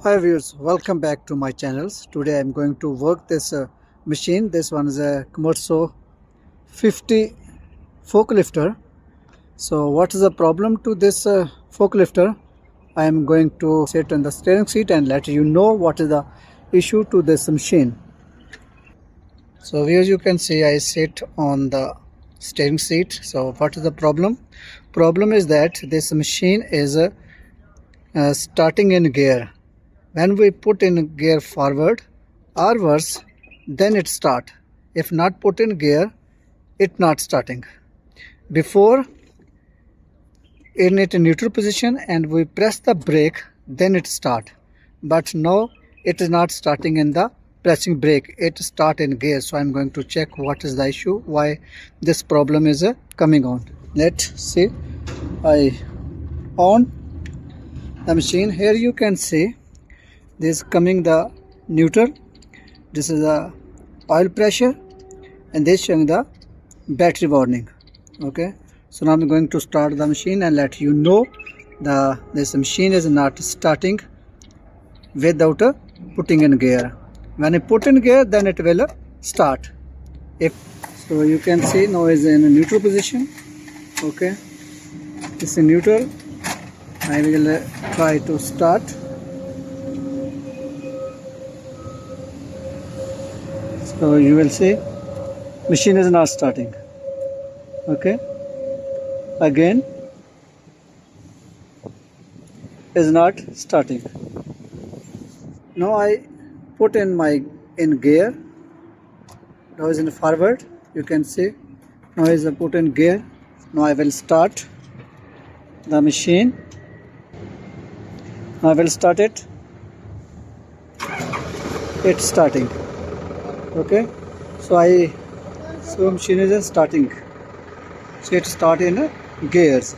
Hi viewers, welcome back to my channels. Today I'm going to work this machine. This one is a Komatsu 50 forklifter. So what is the problem to this forklifter? I am going to sit on the steering seat and let you know what is the issue to this machine. So as you can see, I sit on the steering seat. So what is the problem? Problem is that this machine is starting in gear. When we put in gear forward or reverse, then it start. If not put in gear, it not starting. Before in it in neutral position and we press the brake, then it start. But now it is not starting in the pressing brake. It start in gear. So I'm going to check what is the issue, why this problem is coming on. Let's see. I on the machine. Here you can see this coming the neutral, this is the oil pressure, and this showing the battery warning. Okay, so now I'm going to start the machine and let you know this machine is not starting without putting in gear. When I put in gear, then it will start. If so, you can see now is in a neutral position. Okay, this is neutral. I will try to start. So you will see machine is not starting. Okay, again is not starting. Now I put in my gear. Now is in forward. You can see now is put in gear. Now I will start the machine. Now I will start it. It's starting. Okay, so machine is starting. So it start in gears.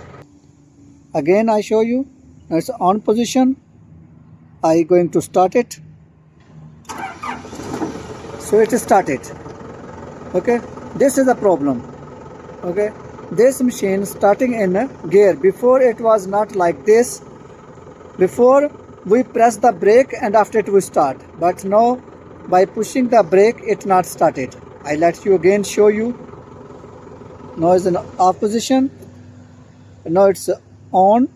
Again I show you. Now it's on position. I going to start it. So it started. Okay, this is the problem. Okay, this machine starting in gear. Before it was not like this. Before we press the brake and after it will start. But now by pushing the brake, it not started. I let you again show you. Now it's in off position. Now it's on,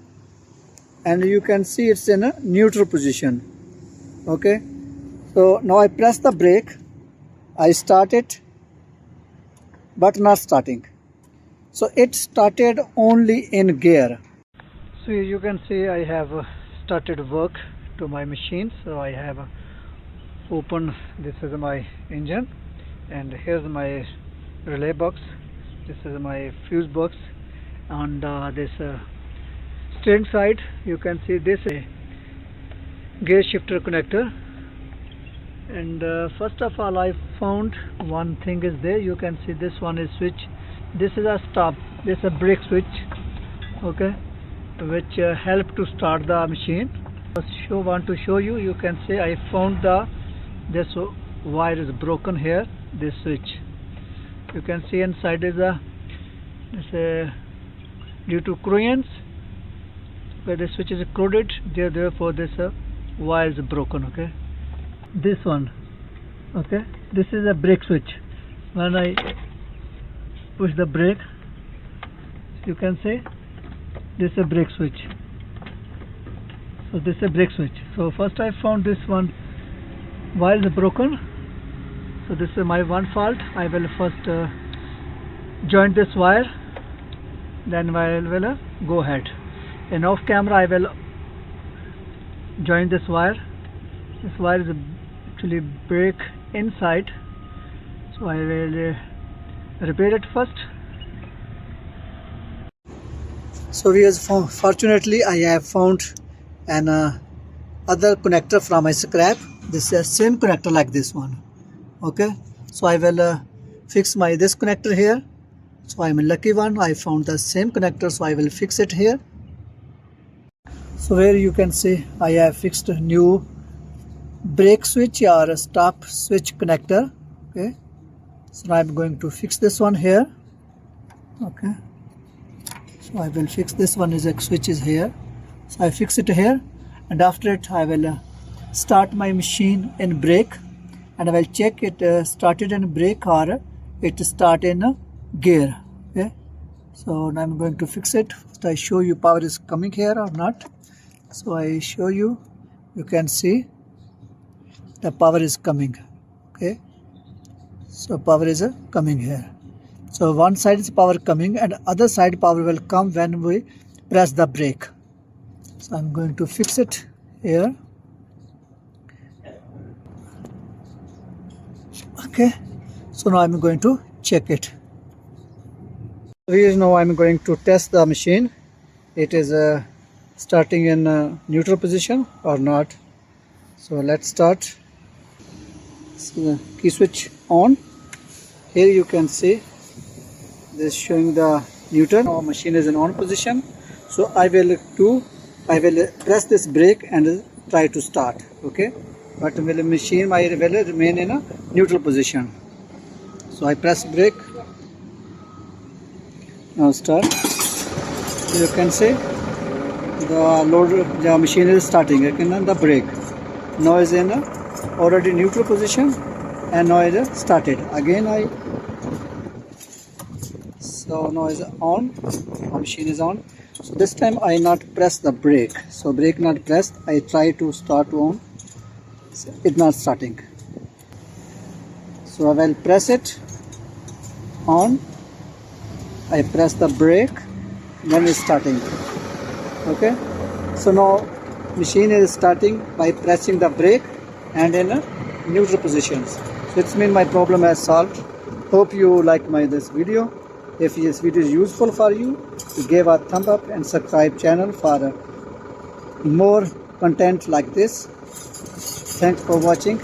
and you can see it's in a neutral position. Okay, so now I press the brake. I start it, but not starting. So it started only in gear. So you can see I have started work to my machine. So I have open, this is my engine, and here's my relay box, this is my fuse box. On this steering side you can see this gear shifter connector. And first of all I found one thing is there. You can see this one is switch, this is a stop, this is a brake switch. Okay, which help to start the machine. Want to show you, you can see I found this wire is broken here, this switch. You can see inside is due to corrosion, where the switch is corroded, therefore this wire is broken. Okay, this one. Okay, this is a brake switch. When I push the brake, you can see this is a brake switch. So this is a brake switch. So first I found this one wire is broken. So this is my one fault. I will first join this wire, then I will go ahead. And off camera I will join this wire. This wire is actually break inside, so I will repair it first. So fortunately I have found an other connector from my scrap. This is the same connector like this one. Okay, so I will fix this connector here. So I'm a lucky one, I found the same connector, so I will fix it here. So here you can see I have fixed a new brake switch or a stop switch connector. Okay, so now I'm going to fix this one here. Okay, so I will fix this one, is a switch is here. So I fix it here, and after it I will start my machine in brake, and I will check it started in brake or it start in gear. Okay, so now I'm going to fix it. First I show you power is coming here or not. So I show you, you can see the power is coming. Okay, so power is coming here. So one side is power coming and other side power will come when we press the brake. So I'm going to fix it here. Okay, so now I'm going to check it. Here now I'm going to test the machine. It is starting in neutral position or not. So let's start. So the key switch on. Here you can see this showing the neutral. Our machine is in on position. So I will press this brake and try to start. Okay, but the machine will remain in a neutral position. So I press brake. Now start. You can see the machine is starting. Again the brake. Now is in already neutral position and now it started. Again so now is on. Our machine is on. So this time I not press the brake. So brake not pressed. I try to start on. So it not starting. So I will press it on. I press the brake. Then it's starting. Okay. So now machine is starting by pressing the brake and in a neutral positions. So it's mean my problem has solved. Hope you like this video. If this video is useful for you, give a thumb up and subscribe channel for more content like this. Thanks for watching.